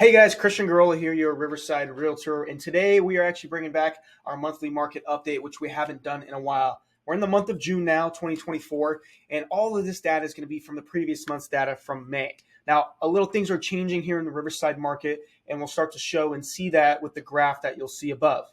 Hey guys, Christian Gurrola here, your Riverside Realtor, and today we are actually bringing back our monthly market update, which we haven't done in a while. We're in the month of June now, 2024, and all of this data is going to be from the previous month's data from May. Now, a little things are changing here in the Riverside market, and we'll start to show and see that with the graph that you'll see above.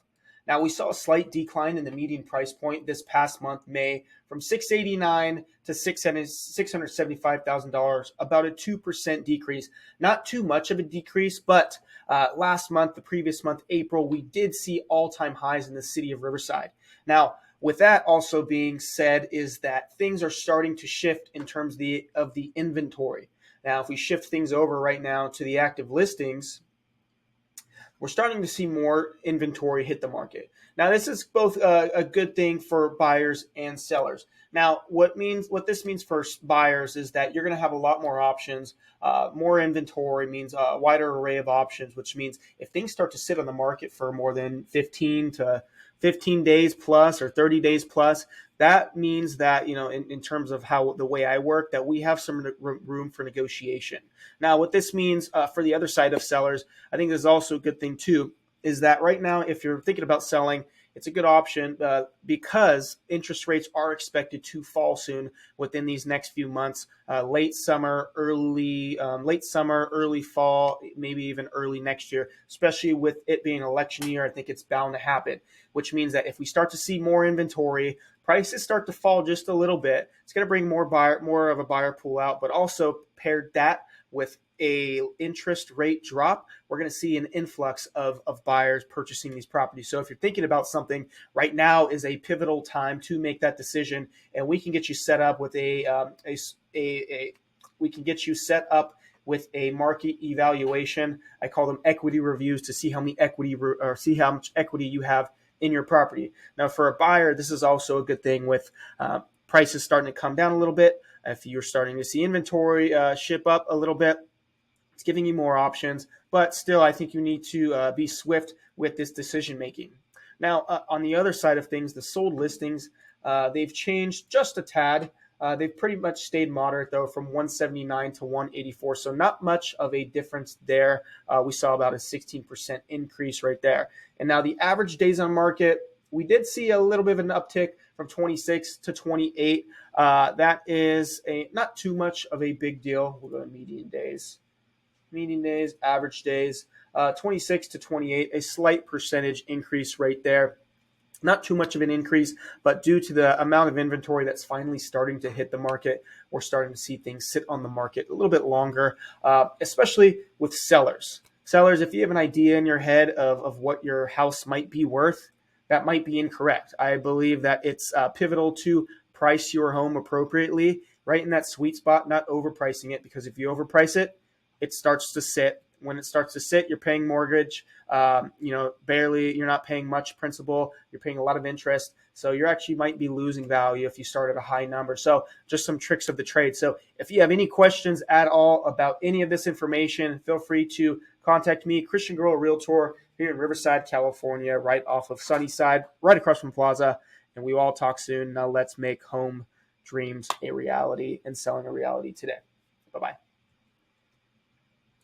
Now, we saw a slight decline in the median price point this past month, May, from $689 to $675,000, about a 2% decrease. Not too much of a decrease, but last month, the previous month, April, we did see all-time highs in the city of Riverside. Now, with that also being said, is that things are starting to shift in terms of the inventory. Now, if we shift things over right now to the active listings, we're starting to see more inventory hit the market. Now, this is both a good thing for buyers and sellers. Now, what this means for buyers is that you're going to have a lot more options. More inventory means a wider array of options, which means if things start to sit on the market for more than 15 days plus or 30 days plus, that means that, in terms of how the way I work, that we have some room for negotiation. Now, what this means for the other side of sellers, I think this is also a good thing too, is that right now, if you're thinking about selling, it's a good option because interest rates are expected to fall soon within these next few months, late summer, early fall, maybe even early next year, especially with it being election year. I think it's bound to happen, which means that if we start to see more inventory, prices start to fall just a little bit. It's going to bring more of a buyer pool out, but also paired that with a interest rate drop, we're going to see an influx of buyers purchasing these properties. So if you're thinking about something, right now is a pivotal time to make that decision, and we can get you set up with a market evaluation. I call them equity reviews to see how much equity you have in your property. Now, for a buyer, this is also a good thing with prices starting to come down a little bit. If you're starting to see inventory ship up a little bit, it's giving you more options, but still, I think you need to be swift with this decision making. Now, on the other side of things, the sold listings, they've changed just a tad. They've pretty much stayed moderate, though, from 179 to 184, so not much of a difference there. We saw about a 16% increase right there. And now the average days on market, we did see a little bit of an uptick from 26 to 28. That is not too much of a big deal. We'll go to median days, average days, 26 to 28, a slight percentage increase right there. Not too much of an increase, but due to the amount of inventory that's finally starting to hit the market, we're starting to see things sit on the market a little bit longer, especially with sellers. Sellers, if you have an idea in your head of what your house might be worth, that might be incorrect. I believe that it's pivotal to price your home appropriately, right in that sweet spot, not overpricing it, because if you overprice it, it starts to sit. When it starts to sit, you're paying mortgage, barely, you're not paying much principal, you're paying a lot of interest. So you actually might be losing value if you start at a high number. So just some tricks of the trade. So if you have any questions at all about any of this information, feel free to contact me, Christian Gurrola Realtor, here in Riverside, California, right off of Sunnyside, right across from Plaza. And we will all talk soon. Now let's make home dreams a reality and selling a reality today. Bye-bye.